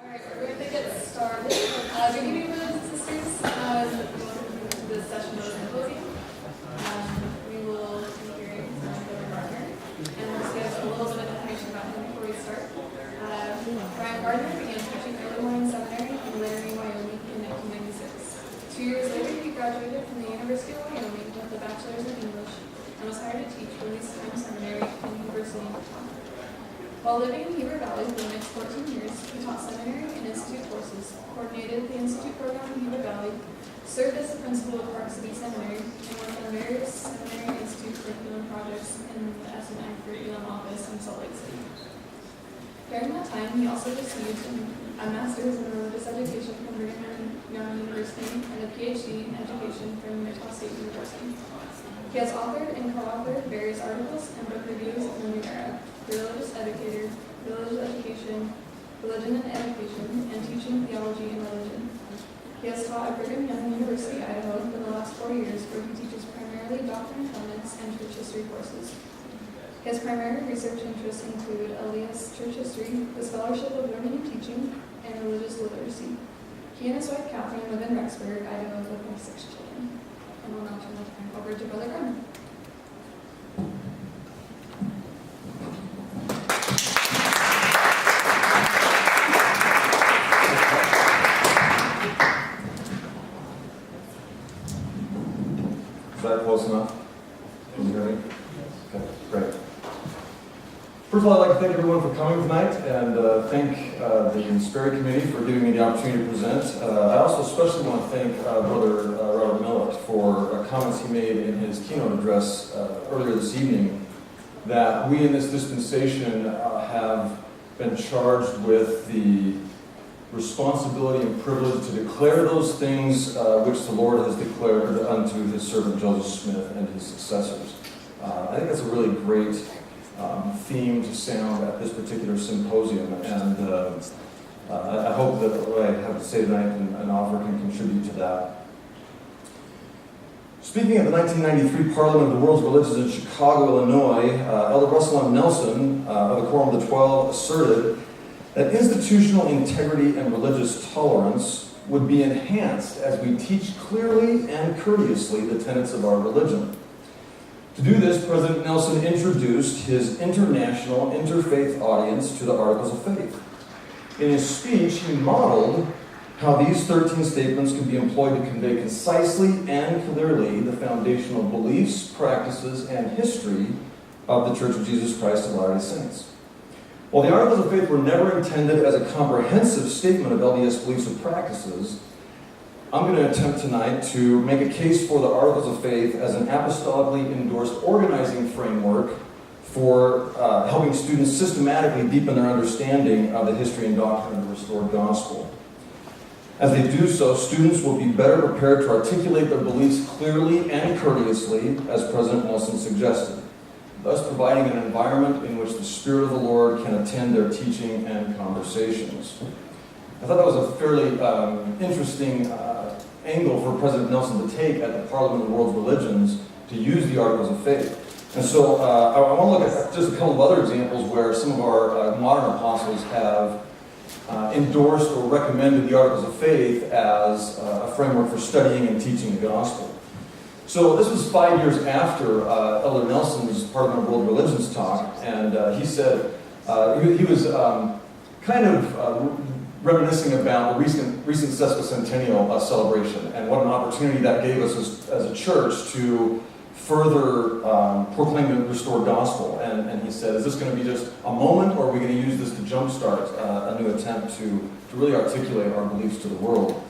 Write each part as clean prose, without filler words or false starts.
Alright, we're going to get started. Good evening, brothers and sisters. Welcome to this session of the Symposium. We will be hearing from Gardner, and we'll just get a little bit of information about him before we start. Gardner began teaching early morning seminary in Laramie, Wyoming in 1996. 2 years later, he graduated from the University of Wyoming with a bachelor's in English and was hired to teach Release Time Seminary in University of Utah. While living in Heber Valley for the next 14 years, he taught seminary and institute courses, coordinated the institute program in Heber Valley, served as the principal of Park City Seminary, and worked on various seminary institute curriculum projects in the S&I curriculum office in Salt Lake City. During that time, he also received a master's in religious education from Brigham Young University and a PhD in education from Utah State University. He has authored and co-authored various articles and book reviews in the New Era, The Religious Educator, Religious Education, Religion and Education, and Teaching Theology and Religion. He has taught at Brigham Young University, Idaho for the last 4 years, where he teaches primarily Doctrine and Covenants and Church History courses. His primary research interests include LDS Church History, the Scholarship of Learning and Teaching, and Religious Literacy. He and his wife Catherine live in Rexburg, Idaho, with their 6 children. And we'll now turn the time over to Brother Gardner. Is that close enough? Can you hear me? Okay, great. First of all, I'd like to thank everyone for coming tonight and thank the Sperry committee for giving me the opportunity to present. I also especially want to thank Brother Robert Millett for comments he made in his keynote address earlier this evening, that we in this dispensation have been charged with the responsibility and privilege to declare those things which the Lord has declared unto his servant Joseph Smith and his successors. I think that's a really great theme to sound at this particular symposium, and I hope that what I have to say tonight and offer can contribute to that. Speaking at the 1993 Parliament of the World's Religions in Chicago, Illinois, Elder Russell M. Nelson of the Quorum of the 12 asserted that institutional integrity and religious tolerance would be enhanced as we teach clearly and courteously the tenets of our religion. To do this, President Nelson introduced his international interfaith audience to the Articles of Faith. In his speech, he modeled how these 13 statements can be employed to convey concisely and clearly the foundational beliefs, practices, and history of the Church of Jesus Christ of Latter-day Saints. While the Articles of Faith were never intended as a comprehensive statement of LDS beliefs and practices, I'm going to attempt tonight to make a case for the Articles of Faith as an apostolically endorsed organizing framework for helping students systematically deepen their understanding of the history and doctrine of the restored gospel. As they do so, students will be better prepared to articulate their beliefs clearly and courteously, as President Nelson suggested, thus providing an environment in which the Spirit of the Lord can attend their teaching and conversations. I thought that was a fairly interesting angle for President Nelson to take at the Parliament of the World's Religions to use the Articles of Faith. And so I want to look at just a couple of other examples where some of our modern apostles have endorsed or recommended the Articles of Faith as a framework for studying and teaching the gospel. So this was 5 years after Elder Nelson's Parliament of World Religions talk, and he said, he was kind of reminiscing about the recent sesquicentennial celebration and what an opportunity that gave us as a church to further proclaim the restored gospel. And he said, is this going to be just a moment, or are we going to use this to jumpstart a new attempt to really articulate our beliefs to the world?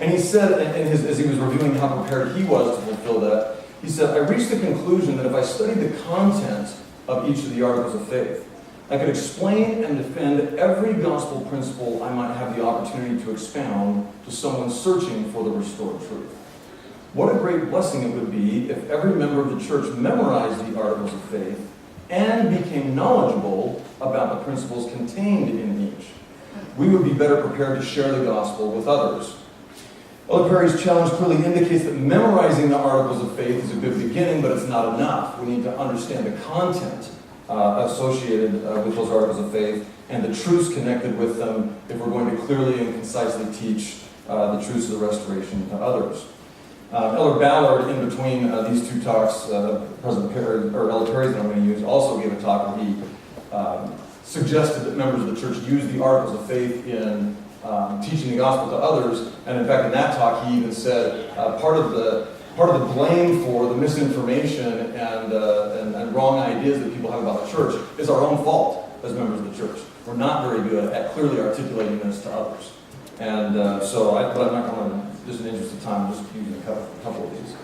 And he said, as he was reviewing how prepared he was to fulfill that, he said, I reached the conclusion that if I studied the content of each of the Articles of Faith, I could explain and defend every gospel principle I might have the opportunity to expound to someone searching for the restored truth. What a great blessing it would be if every member of the church memorized the Articles of Faith and became knowledgeable about the principles contained in each. We would be better prepared to share the gospel with others. Elder Perry's challenge clearly indicates that memorizing the Articles of Faith is a good beginning, but it's not enough. We need to understand the content associated with those articles of faith and the truths connected with them if we're going to clearly and concisely teach the truths of the restoration to others. Elder Ballard, in between these two talks, President Perry, or Elder Perry that I'm going to use, also gave a talk where he suggested that members of the church use the articles of faith in teaching the gospel to others. And in fact, in that talk, he even said part of the blame for the misinformation and wrong ideas that people have about the church is our own fault as members of the church. We're not very good at clearly articulating this to others. And but I'm not going to, just in the interest of time, just using a couple of these.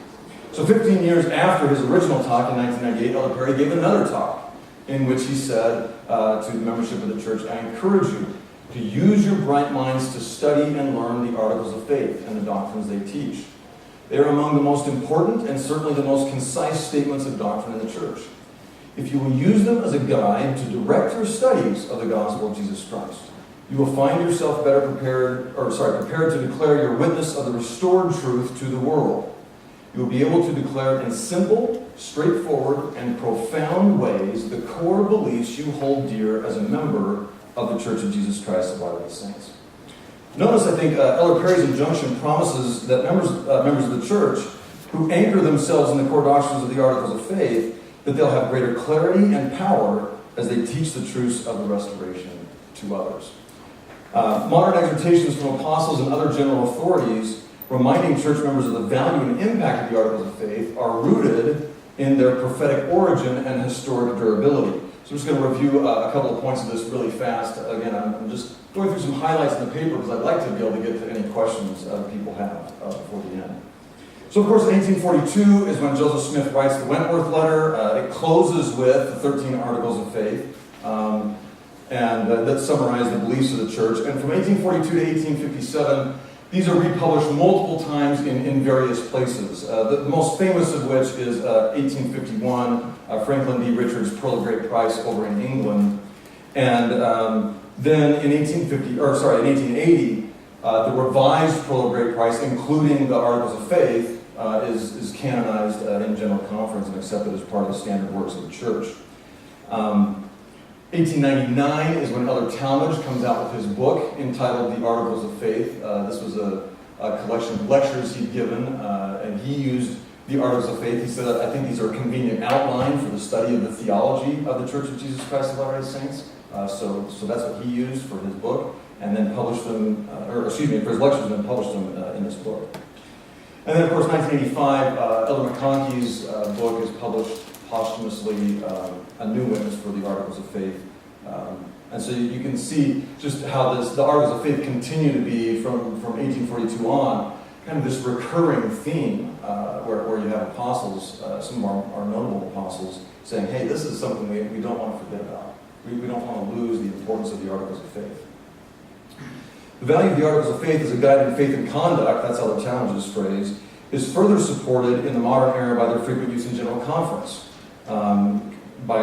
So 15 years after his original talk in 1998, Elder Perry gave another talk in which he said to the membership of the church, I encourage you to use your bright minds to study and learn the articles of faith and the doctrines they teach. They are among the most important and certainly the most concise statements of doctrine in the church. If you will use them as a guide to direct your studies of the gospel of Jesus Christ, you will find yourself better prepared to declare your witness of the restored truth to the world. You will be able to declare in simple, straightforward, and profound ways the core beliefs you hold dear as a member of the Church of Jesus Christ of Latter-day Saints. Notice, I think, Elder Perry's injunction promises that members of the church who anchor themselves in the core doctrines of the articles of faith, that they'll have greater clarity and power as they teach the truths of the restoration to others. Modern exhortations from apostles and other general authorities reminding church members of the value and impact of the articles of faith are rooted in their prophetic origin and historic durability. So I'm just going to review a couple of points of this really fast. Again, I'm just going through some highlights in the paper because I'd like to be able to get to any questions people have before the end. So, of course, 1842 is when Joseph Smith writes the Wentworth letter. It closes with the 13 Articles of Faith, and that summarize the beliefs of the church. And from 1842 to 1857, these are republished multiple times in various places. The most famous of which is 1851, Franklin D. Richards' Pearl of Great Price over in England. And then in 1880, the revised Pearl of Great Price, including the Articles of Faith, is canonized in General Conference and accepted as part of the standard works of the church. 1899 is when Elder Talmage comes out with his book entitled The Articles of Faith. This was a collection of lectures he'd given, and he used the Articles of Faith. He said, I think these are a convenient outline for the study of the theology of the Church of Jesus Christ of Latter-day Saints. So that's what he used for his book, and then published them, for his lectures, and then published them in this book. And then, of course, 1985, Elder McConkey's book is published posthumously, A New Witness for the Articles of Faith. And so you can see just how the Articles of Faith continue to be, from 1842 on, kind of this recurring theme where you have apostles, some of our notable apostles, saying, hey, this is something we don't want to forget about. We don't want to lose the importance of the Articles of Faith. The value of the Articles of Faith as a guide in faith and conduct, that's Elder Talmage's phrase, is further supported in the modern era by their frequent use in General Conference, by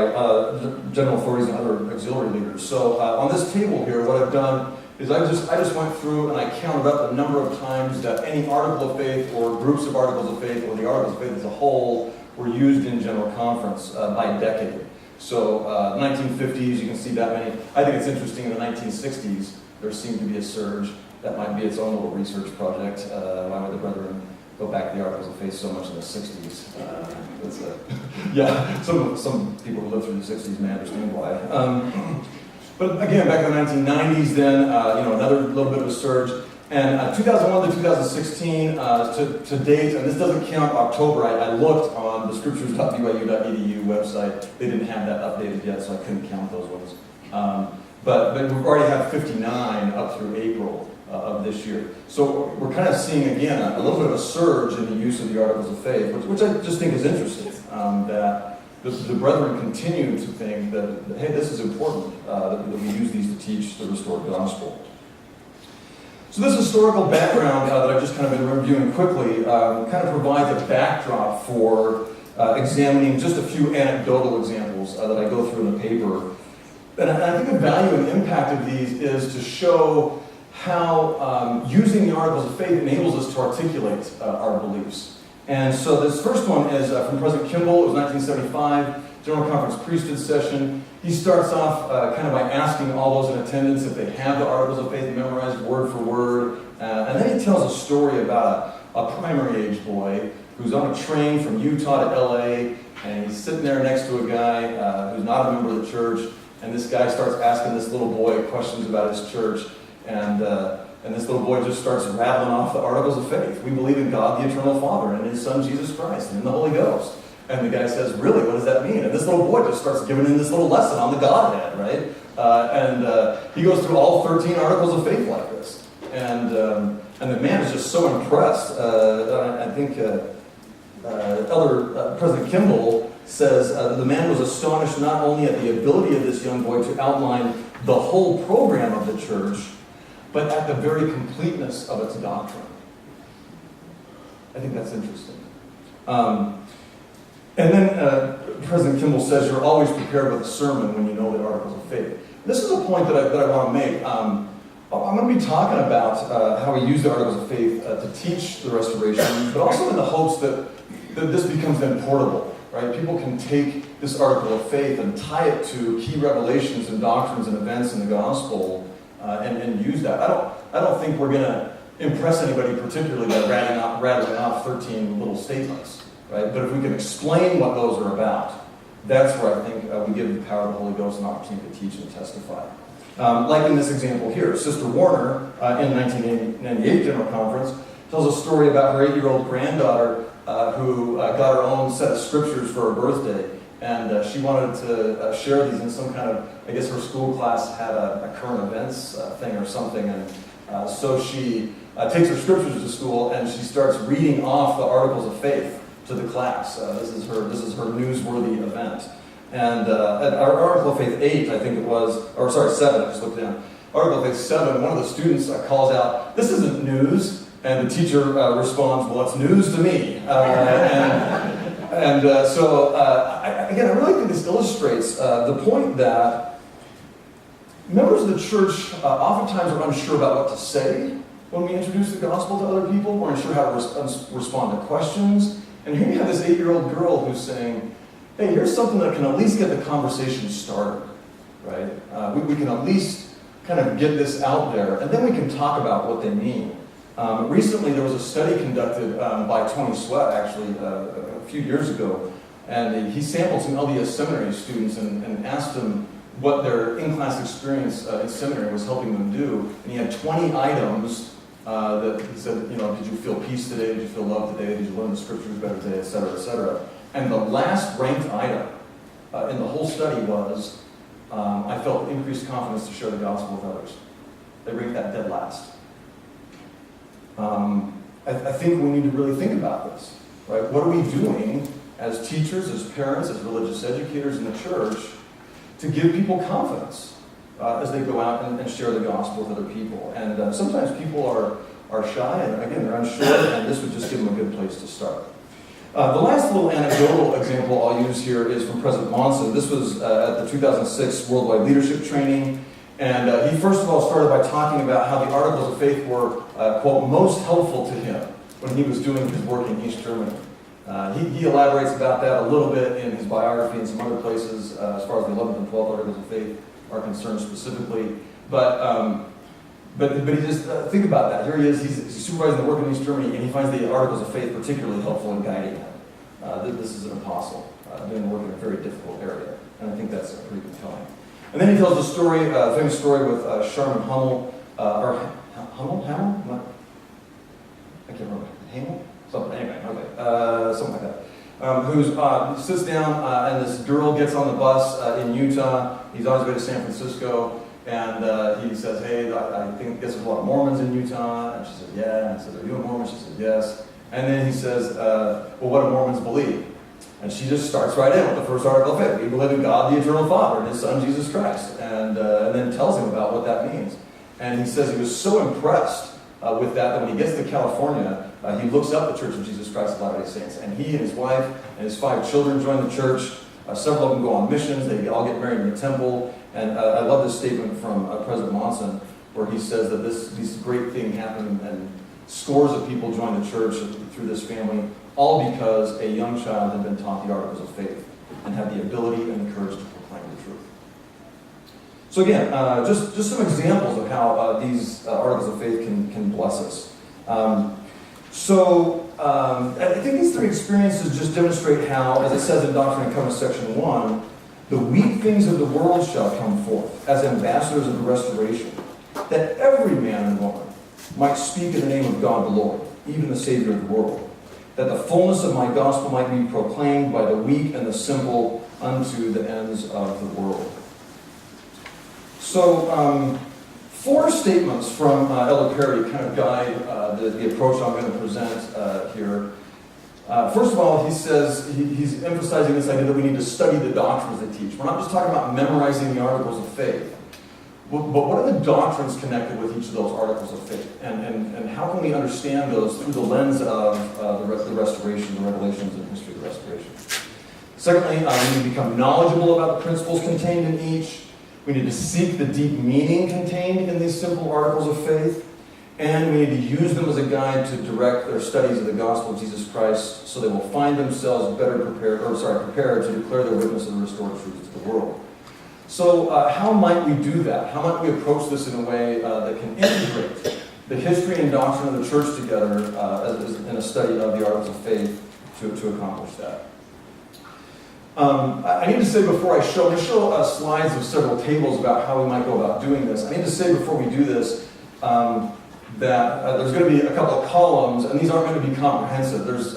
general authorities and other auxiliary leaders. So on this table here, what I've done is I just went through and I counted up the number of times that any article of faith or groups of articles of faith or the articles of faith as a whole were used in General Conference by decade. So 1950s, you can see that many. I think it's interesting in the 1960s, there seemed to be a surge. That might be its own little research project. Why would the brethren go back to the Articles of Faith so much in the 60s? Yeah, some people who lived through the 60s may understand why. But again, back in the 1990s then, another little bit of a surge. And 2001 to 2016, to date, and this doesn't count October, I looked on the scriptures.byu.edu website. They didn't have that updated yet, so I couldn't count those ones. But we've already had 59 up through April of this year. So we're kind of seeing, again, a little bit of a surge in the use of the Articles of Faith, which I just think is interesting, that the brethren continue to think that, hey, this is important, that we use these to teach the restored gospel. So this historical background that I've just kind of been reviewing quickly kind of provides a backdrop for examining just a few anecdotal examples that I go through in the paper. And I think the value and impact of these is to show how using the Articles of Faith enables us to articulate our beliefs. And so this first one is from President Kimball. It was 1975, General Conference priesthood session. He starts off kind of by asking all those in attendance if they have the Articles of Faith memorized word for word. And then he tells a story about a primary age boy who's on a train from Utah to LA, and he's sitting there next to a guy who's not a member of the church, and this guy starts asking this little boy questions about his church, and this little boy just starts rattling off the Articles of Faith. We believe in God, the Eternal Father, and in His Son, Jesus Christ, and in the Holy Ghost. And the guy says, really, what does that mean? And this little boy just starts giving him this little lesson on the Godhead, right? And he goes through all 13 Articles of Faith like this. And the man is just so impressed. I think Elder President Kimball says the man was astonished not only at the ability of this young boy to outline the whole program of the church, but at the very completeness of its doctrine. I think that's interesting. And then President Kimball says you're always prepared with a sermon when you know the Articles of Faith. This is a point that I want to make. I'm going to be talking about how we use the Articles of Faith to teach the Restoration, but also in the hopes that this becomes then portable, right? People can take this Article of Faith and tie it to key revelations and doctrines and events in the Gospel and use that. I don't think we're going to impress anybody particularly by rattling off 13 little statements, right? But if we can explain what those are about, that's where I think we give the power of the Holy Ghost an opportunity to teach and testify. Like in this example here, Sister Warner, in 1998 General Conference, tells a story about her 8-year-old granddaughter who got her own set of scriptures for her birthday. And she wanted to share these in some kind of, I guess her school class had a current events thing or something. And so she takes her scriptures to school and she starts reading off the Articles of Faith to the class. This is her newsworthy event. And at our Article of Faith 8, I think it was, or sorry, 7, I just looked down. Article of Faith 7, one of the students calls out, "This isn't news." And the teacher responds, "Well, it's news to me." So I really think this illustrates the point that members of the church oftentimes are unsure about what to say when we introduce the gospel to other people. We're unsure how to respond to questions. And here you have this 8-year-old girl who's saying, hey, here's something that can at least get the conversation started, right? We can at least kind of get this out there, and then we can talk about what they mean. Recently, there was a study conducted by Tony Sweat, actually, a few years ago, and he sampled some LDS seminary students and asked them what their in-class experience in seminary was helping them do. And he had 20 items that he said, did you feel peace today? Did you feel love today? Did you learn the scriptures better today? Et cetera, et cetera. And the last ranked item in the whole study was, I felt increased confidence to share the gospel with others. They ranked that dead last. I think we need to really think about this, right? What are we doing as teachers, as parents, as religious educators in the church to give people confidence as they go out and share the gospel with other people? And sometimes people are shy, and again, they're unsure, and this would just give them a good place to start. The last little anecdotal example I'll use here is from President Monson. This was at the 2006 Worldwide Leadership Training. And he first of all started by talking about how the Articles of Faith were, quote, most helpful to him when he was doing his work in East Germany. He elaborates about that a little bit in his biography and some other places as far as the 11th and 12th Articles of Faith are concerned specifically. But he just, think about that. Here he is, he's supervising the work in East Germany, and he finds the Articles of Faith particularly helpful in guiding him. This is an apostle doing work in a very difficult area. And I think that's pretty compelling. And then he tells a story, a famous story with Sharman Hummel, or Hamel? I can't remember. Hamel? Something, anyway, okay. Something like that. Who sits down and this girl gets on the bus in Utah. He's on his way to San Francisco. And he says, hey, I guess there's a lot of Mormons in Utah. And she says, yeah. And he says, are you a Mormon? She says, yes. And then he says, well, what do Mormons believe? And she just starts right in with the first Article of Faith. We believe in God, the Eternal Father, and His Son, Jesus Christ. And then tells him about what that means. And he says he was so impressed with that when he gets to California, he looks up the Church of Jesus Christ of Latter-day Saints. And he and his wife and his 5 children join the church. Several of them go on missions. They all get married in the temple. And I love this statement from President Monson, where he says that this great thing happened and scores of people join the church through this family. all because a young child had been taught the articles of faith and had the ability and the courage to proclaim the truth. So again, just some examples of how these articles of faith can bless us. I think these three experiences just demonstrate how, as it says in Doctrine and Covenants section 1, the weak things of the world shall come forth as ambassadors of the restoration, that every man and woman might speak in the name of God the Lord, even the Savior of the world, that the fullness of my gospel might be proclaimed by the weak and the simple unto the ends of the world. So, 4 statements from Elder Perry kind of guide the approach I'm going to present here. First of all, he says, he's emphasizing this idea that we need to study the doctrines they teach. We're not just talking about memorizing the articles of faith, but what are the doctrines connected with each of those articles of faith? And how can we understand those through the lens of the restoration, the revelations and history of the restoration? Secondly, we need to become knowledgeable about the principles contained in each. We need to seek the deep meaning contained in these simple articles of faith. And we need to use them as a guide to direct their studies of the gospel of Jesus Christ so they will find themselves prepared to declare their witness of the restored truth to the world. So how might we do that? How might we approach this in a way that can integrate the history and doctrine of the church together in a study of the articles of faith to accomplish that? I need to say before I show slides of several tables about how we might go about doing this. I need to say before we do this that there's going to be a couple of columns, and these aren't going to be comprehensive. There's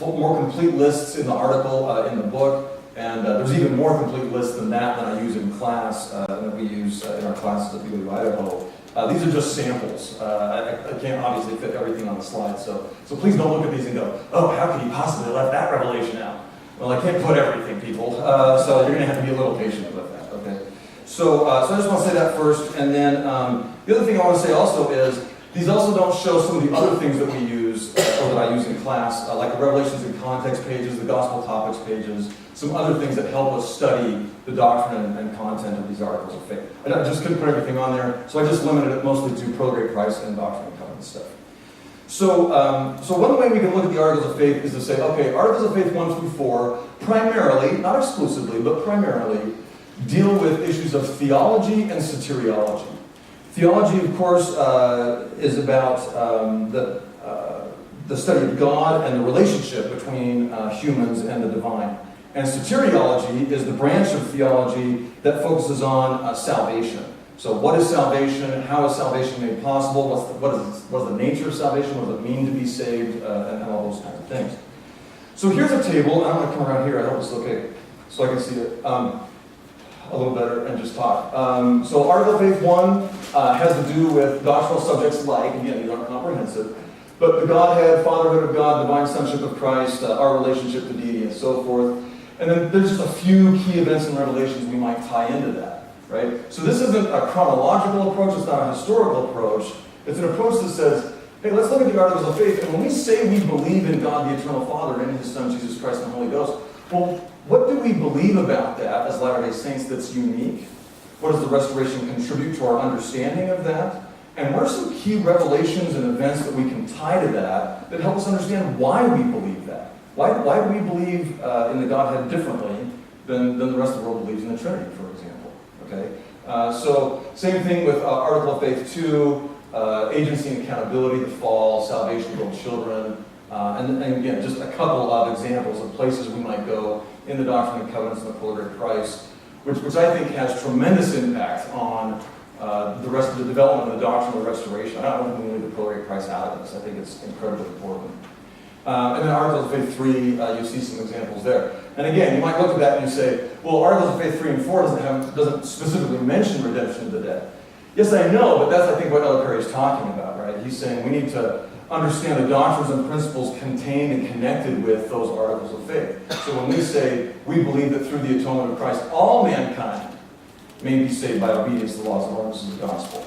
more complete lists in the article in the book, and there's even more complete lists than I use in class, and that we use in our classes at BYU Idaho. These are just samples. I can't obviously fit everything on the slide, so please don't look at these and go, oh, how could he possibly left that revelation out? Well, I can't put everything, people, so you're going to have to be a little patient with that, okay? So I just want to say that first, and then the other thing I want to say also is, these also don't show some of the other things that we use, or that I use in class, like the Revelations in Context pages, the Gospel Topics pages, some other things that help us study the doctrine and content of these articles of faith. I just couldn't put everything on there, so I just limited it mostly to Pro Great Price and Doctrine and Covenants stuff. So one way we can look at the articles of faith is to say, okay, articles of faith 1 through 4, primarily, not exclusively, but primarily, deal with issues of theology and soteriology. Theology, of course, is about the study of God and the relationship between humans and the divine. And soteriology is the branch of theology that focuses on salvation. So what is salvation? How is salvation made possible? What is the nature of salvation? What does it mean to be saved? And all those kinds of things. So here's a table. I'm going to come around here. I hope it's okay, so I can see it a little better and just talk. So Article of Faith 1 has to do with doctrinal subjects like, again, these aren't comprehensive, but the Godhead, fatherhood of God, divine sonship of Christ, our relationship to deity, and so forth. And then there's just a few key events and revelations we might tie into that. Right? So this isn't a chronological approach, it's not a historical approach. It's an approach that says, hey, let's look at the articles of faith, and when we say we believe in God the Eternal Father and in His Son Jesus Christ and the Holy Ghost, well, what do we believe about that as Latter-day Saints that's unique? What does the restoration contribute to our understanding of that? And what are some key revelations and events that we can tie to that help us understand why we believe that? Why do we believe in the Godhead differently than the rest of the world believes in the Trinity, for example? Okay, so same thing with Article of Faith 2, agency and accountability, the fall, salvation of little children, and again, just a couple of examples of places we might go in the Doctrine and Covenants and the Pro Great Price, which I think has tremendous impact on the rest of the development of the doctrine of restoration. I don't know if we leave the Pro Great Price out of this. I think it's incredibly important. And then Articles of Faith 3, you see some examples there. And again, you might look at that and you say, well, Articles of Faith 3 and 4 doesn't specifically mention redemption of the dead. Yes, I know, but that's, I think, what Elder Perry is talking about, right? He's saying we need to understand the doctrines and principles contained and connected with those articles of faith. So when we say we believe that through the atonement of Christ, all mankind may be saved by obedience to the laws and ordinances of the gospel.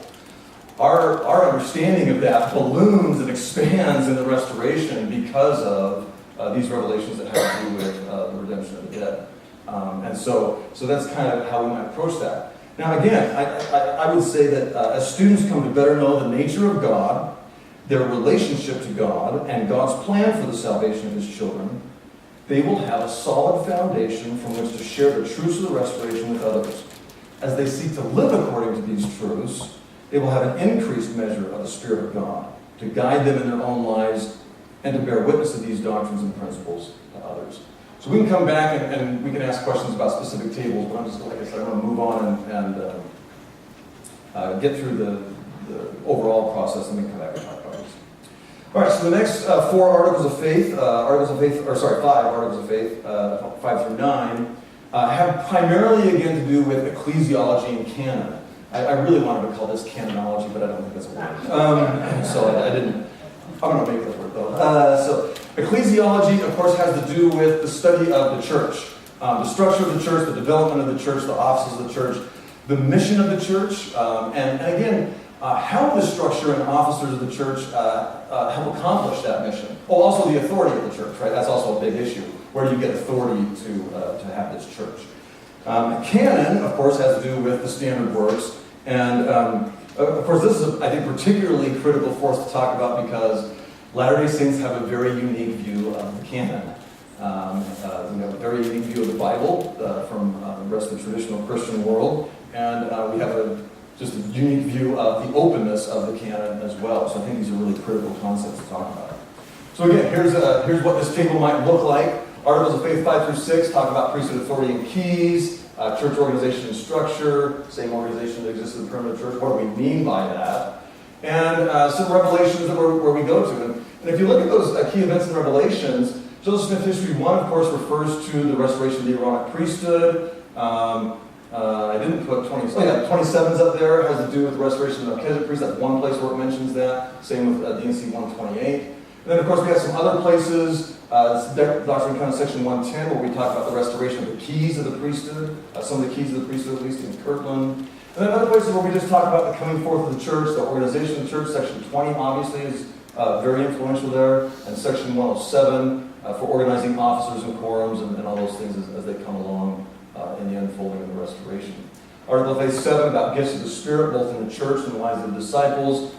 Our understanding of that balloons and expands in the restoration because of these revelations that have to do with the redemption of the dead. And so that's kind of how we might approach that. Now again, I would say that as students come to better know the nature of God, their relationship to God and God's plan for the salvation of his children, they will have a solid foundation from which to share the truths of the restoration with others. As they seek to live according to these truths, they will have an increased measure of the Spirit of God to guide them in their own lives and to bear witness to these doctrines and principles to others. So we can come back and we can ask questions about specific tables, but I'm just, like I said, I want to move on and get through the overall process, and then come back and talk about this. All right, so the next 5 articles of faith, 5 through 9, have primarily again to do with ecclesiology and canon. I really wanted to call this canonology, but I don't think that's a word. So I didn't. I'm going to make that word though. So ecclesiology, of course, has to do with the study of the church, the structure of the church, the development of the church, the offices of the church, the mission of the church, and again, how the structure and officers of the church help accomplish that mission. Oh, also the authority of the church, right? That's also a big issue. Where do you get authority to have this church? Canon, of course, has to do with the standard works. And, of course, this is, I think, particularly critical for us to talk about because Latter-day Saints have a very unique view of the canon. We have a very unique view of the Bible from the rest of the traditional Christian world. And we have just a unique view of the openness of the canon as well. So I think these are really critical concepts to talk about. So again, here's what this table might look like. Articles of Faith 5 through 6 talk about priesthood authority and keys, church organization and structure, same organization that exists in the primitive church. What do we mean by that? And some revelations where we go to. And if you look at those key events and revelations, Joseph Smith History 1, of course, refers to the restoration of the Aaronic priesthood. I didn't put 20. Oh yeah, 27's up there. It has to do with the restoration of the Melchizedek priest. That's one place where it mentions that. Same with DNC 128. And then, of course, we have some other places. Doctrine and Covenants section 110, where we talk about the restoration of the keys of the priesthood, some of the keys of the priesthood, at least in Kirtland. And then other places where we just talk about the coming forth of the church, the organization of the church. Section 20, obviously, is very influential there. And section 107 for organizing officers and quorums and all those things as they come along in the unfolding of the restoration. Article of Faith 7 about gifts of the Spirit, both in the church and the lives of the disciples.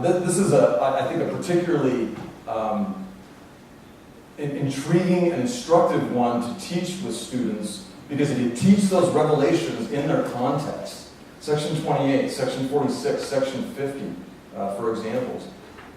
This is, I think, a particularly intriguing and instructive one to teach with students, because if you teach those revelations in their context, section 28, section 46, section 50, for examples,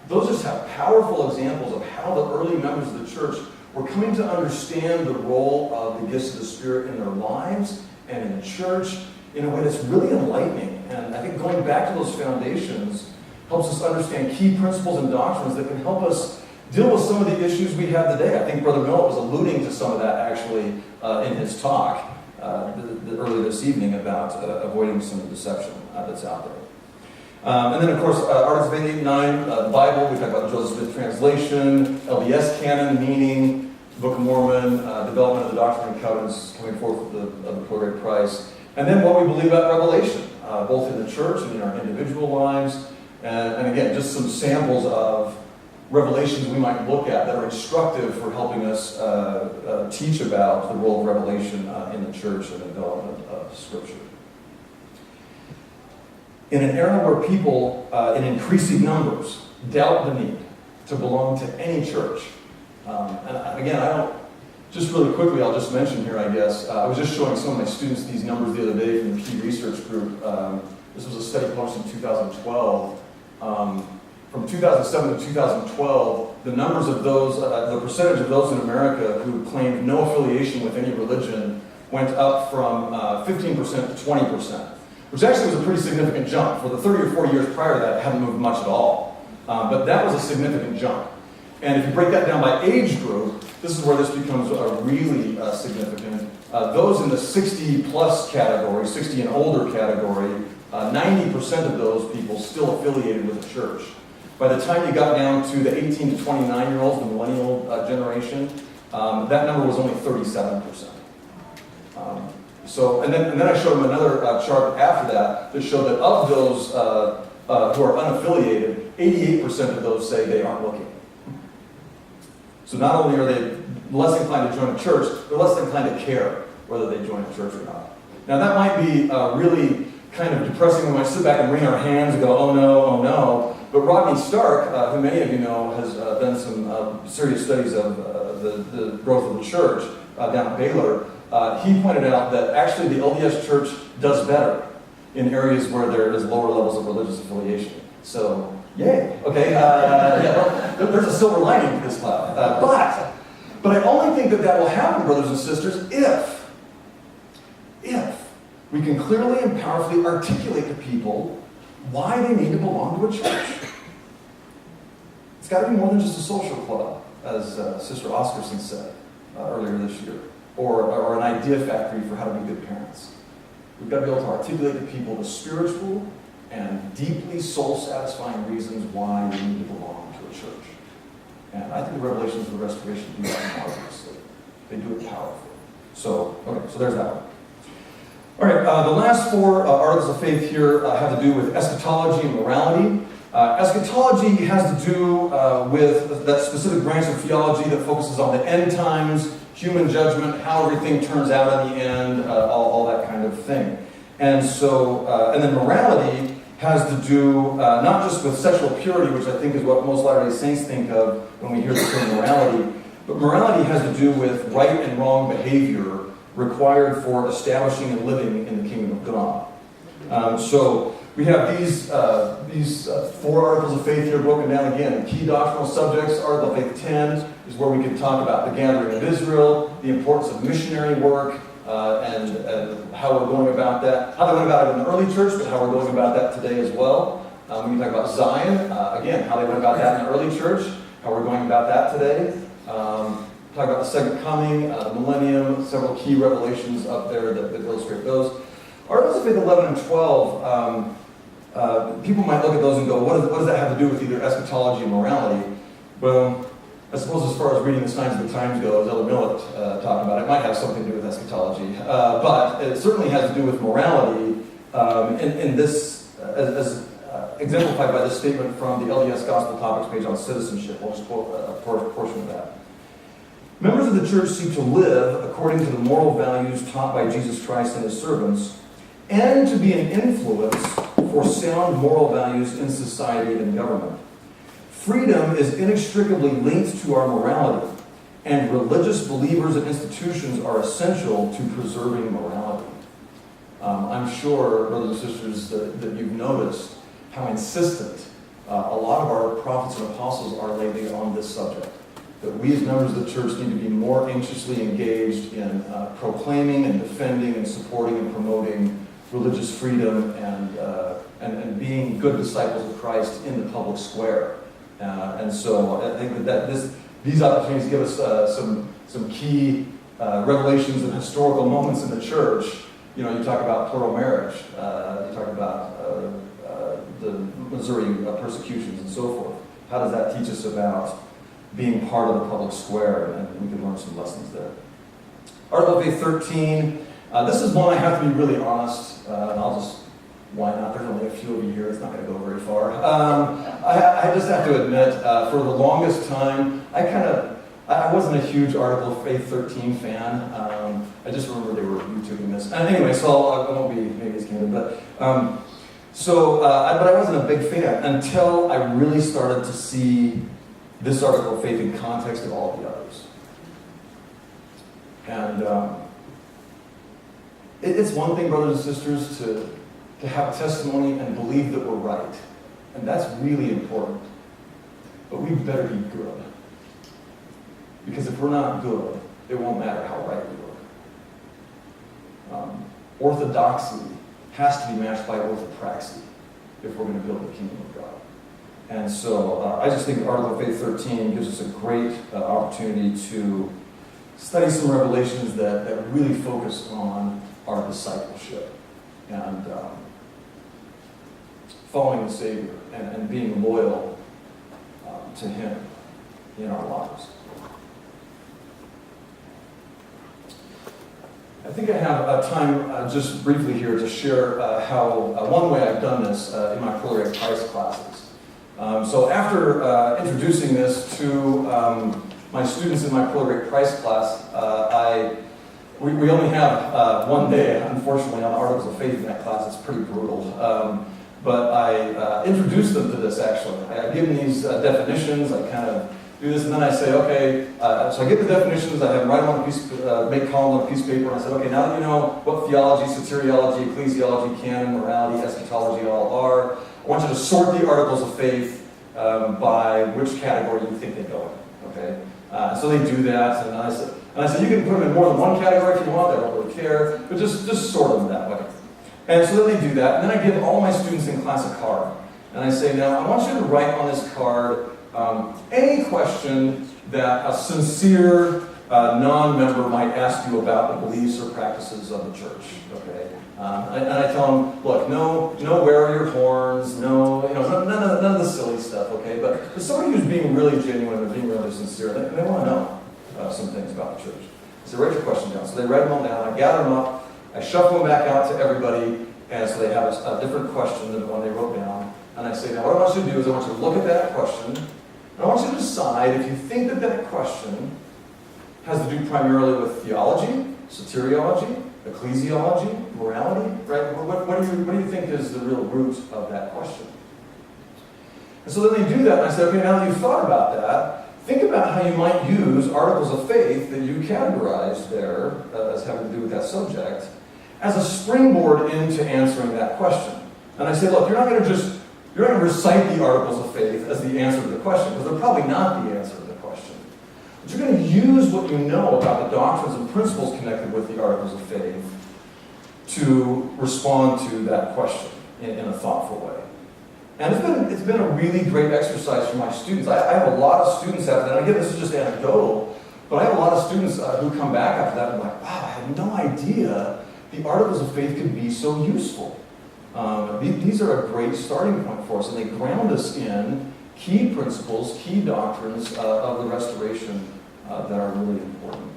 those just have powerful examples of how the early members of the church were coming to understand the role of the gifts of the Spirit in their lives and in the church in a way that's really enlightening. And I think going back to those foundations helps us understand key principles and doctrines that can help us deal with some of the issues we have today. I think Brother Miller was alluding to some of that actually in his talk earlier this evening about avoiding some of the deception that's out there. And then, of course, Articles of Faith 8 and 9, the Bible, we talk about the Joseph Smith translation, LDS canon, meaning, Book of Mormon, development of the Doctrine and Covenants, coming forth of the Pilgrim Christ, and then what we believe about Revelation, both in the church and in our individual lives, and again, just some samples of revelations we might look at that are instructive for helping us teach about the role of revelation in the church and the development of Scripture. In an era where people in increasing numbers doubt the need to belong to any church, and again, just really quickly, I'll just mention here, I guess, I was just showing some of my students these numbers the other day from the Key Research Group. This was a study published in 2012. From 2007 to 2012, the numbers of those, the percentage of those in America who claimed no affiliation with any religion went up from 15% to 20%, which actually was a pretty significant jump. For the 30 or 40 years prior to that, it hadn't moved much at all. But that was a significant jump. And if you break that down by age group, this is where this becomes really significant. Those in the 60-plus category, 60 and older category, 90% of those people still affiliated with a church. By the time you got down to the 18 to 29-year-olds, the millennial generation, that number was only 37%. And then I showed them another chart after that showed that of those who are unaffiliated, 88% of those say they aren't looking. So not only are they less inclined to join a church, they're less inclined to care whether they join a church or not. Now that might be really kind of depressing. We might sit back and wring our hands and go, oh no, oh no. But Rodney Stark, who many of you know, has done some serious studies of the growth of the church down at Baylor. He pointed out that actually the LDS church does better in areas where there is lower levels of religious affiliation. So, yay. Okay, there's a silver lining to this cloud. But I only think that will happen, brothers and sisters, if we can clearly and powerfully articulate to people why they need to belong to a church. It's got to be more than just a social club, as Sister Oscarson said earlier this year, or an idea factory for how to be good parents. We've got to be able to articulate to people the spiritual and deeply soul-satisfying reasons why we need to belong to a church. And I think the Revelations of the Restoration do that marvelously. They do it powerfully. So there's that one. All right, the last four articles of faith here have to do with eschatology and morality. Eschatology has to do with that specific branch of theology that focuses on the end times, human judgment, how everything turns out in the end, all that kind of thing. And so, and then morality has to do not just with sexual purity, which I think is what most Latter-day Saints think of when we hear the term morality, but morality has to do with right and wrong behavior required for establishing and living in the kingdom of God. So we have these four articles of faith here broken down again. Key doctrinal subjects. Article of Faith 10 is where we can talk about the gathering of Israel, the importance of missionary work, and how we're going about that. How they went about it in the early church, but how we're going about that today as well. We can talk about Zion, again, how they went about that in the early church, how we're going about that today. Talk about the second coming, the millennium, several key revelations up there that illustrate those. Articles of Faith 11 and 12, people might look at those and go, what does that have to do with either eschatology or morality? Well, I suppose as far as reading the signs of the times go, as Elder Millett talked about, it might have something to do with eschatology. But it certainly has to do with morality in this, as exemplified by this statement from the LDS Gospel Topics page on citizenship. I'll just quote a portion of that. Members of the church seek to live according to the moral values taught by Jesus Christ and his servants, and to be an influence for sound moral values in society and government. Freedom is inextricably linked to our morality, and religious believers and institutions are essential to preserving morality. I'm sure, brothers and sisters, that you've noticed how insistent a lot of our prophets and apostles are lately on this subject. That we as members of the church need to be more anxiously engaged in proclaiming and defending and supporting and promoting religious freedom and being good disciples of Christ in the public square. And so I think that these opportunities give us some key revelations and historical moments in the church. You know, you talk about plural marriage, you talk about the Missouri persecutions and so forth. How does that teach us about being part of the public square? And we can learn some lessons there. Article of Faith 13. This is one I have to be really honest, and I'll just, why not? There's only a few of you here. It's not going to go very far. I just have to admit, for the longest time, I wasn't a huge Article of Faith 13 fan. I just remember they were YouTubing this. And anyway, so I won't be maybe as candid, but I wasn't a big fan until I really started to see this article of faith in context of all of the others. And it's one thing, brothers and sisters, to have testimony and believe that we're right. And that's really important. But we better be good. Because if we're not good, it won't matter how right we are. Orthodoxy has to be matched by orthopraxy if we're going to build the kingdom of God. And so I just think Article of Faith 13 gives us a great opportunity to study some revelations that really focus on our discipleship and following the Savior and being loyal to Him in our lives. I think I have time just briefly here to share how one way I've done this in my preliminary price classes. So after introducing this to my students in my preliminary price class, we only have one day, unfortunately, on Articles of Faith in that class. It's pretty brutal. but I introduce them to this actually. I give them these definitions, I kind of do this, and then I say, okay, so I get the definitions, I have them write them on a piece, make columns on a piece of paper, and I said, okay, now that you know what theology, soteriology, ecclesiology, canon, morality, eschatology all are, I want you to sort the articles of faith by which category you think they go in, okay? So they do that, and I said, you can put them in more than one category if you want, I don't really care, but just sort them that way. And so then they do that, and then I give all my students in class a card. And I say, now, I want you to write on this card any question that a sincere non-member might ask you about the beliefs or practices of the church, okay? And I tell them, look, no where are your horns, none of the silly stuff, okay? But somebody who's being really genuine and being really sincere, they want to know some things about the church. So write your question down. So they write them all down, I gather them up, I shuffle them back out to everybody, and so they have a different question than the one they wrote down. And I say, now what I want you to do is I want you to look at that question, and I want you to decide if you think that that question has to do primarily with theology, soteriology, ecclesiology, morality, right? What do you think is the real root of that question? And so then they do that, and I say, okay, now that you've thought about that, think about how you might use articles of faith that you categorized there as having to do with that subject as a springboard into answering that question. And I say, look, you're not going to recite the articles of faith as the answer to the question, because they're probably not the answer to the question. But you're going to use what you know about the doctrines and principles connected with the articles of faith to respond to that question in a thoughtful way. And it's been a really great exercise for my students. I have a lot of students after that, and again, this is just anecdotal, but I have a lot of students who come back after that and are like, wow, I had no idea the articles of faith could be so useful. These are a great starting point for us, and they ground us in key principles, key doctrines of the restoration that are really important.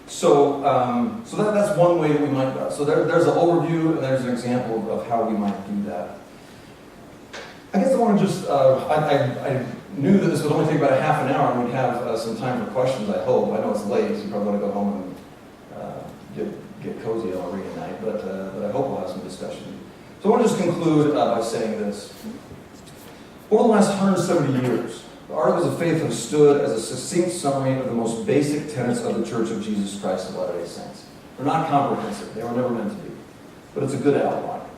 So that's one way that we might go. So there's an overview, and there's an example of how we might do that. I guess I want to just, I knew that this would only take about a half an hour, and we'd have some time for questions, I hope. I know it's late, so you probably want to go home and get cozy on a reading night, but I hope we'll have some discussion. So I want to just conclude by saying this. Over the last 170 years, the Articles of Faith have stood as a succinct summary of the most basic tenets of the Church of Jesus Christ of Latter-day Saints. They're not comprehensive. They were never meant to be. But it's a good outline.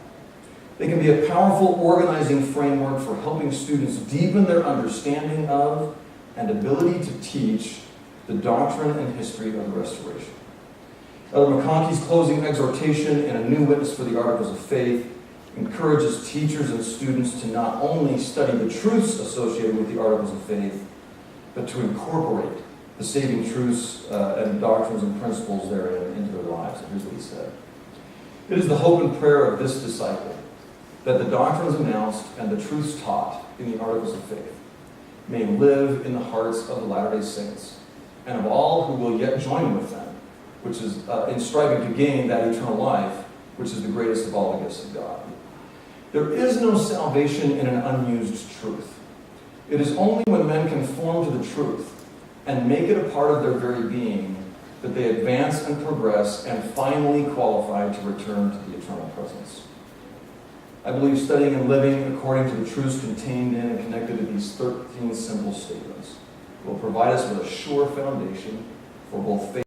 They can be a powerful organizing framework for helping students deepen their understanding of and ability to teach the doctrine and history of the Restoration. Elder McConkey's closing exhortation in A New Witness for the Articles of Faith encourages teachers and students to not only study the truths associated with the Articles of Faith, but to incorporate the saving truths and doctrines and principles therein into their lives. And here's what he said. It is the hope and prayer of this disciple that the doctrines announced and the truths taught in the Articles of Faith may live in the hearts of the Latter-day Saints and of all who will yet join with them, which is in striving to gain that eternal life, which is the greatest of all the gifts of God. There is no salvation in an unused truth. It is only when men conform to the truth and make it a part of their very being that they advance and progress and finally qualify to return to the eternal presence. I believe studying and living according to the truths contained in and connected to these 13 simple statements will provide us with a sure foundation for both faith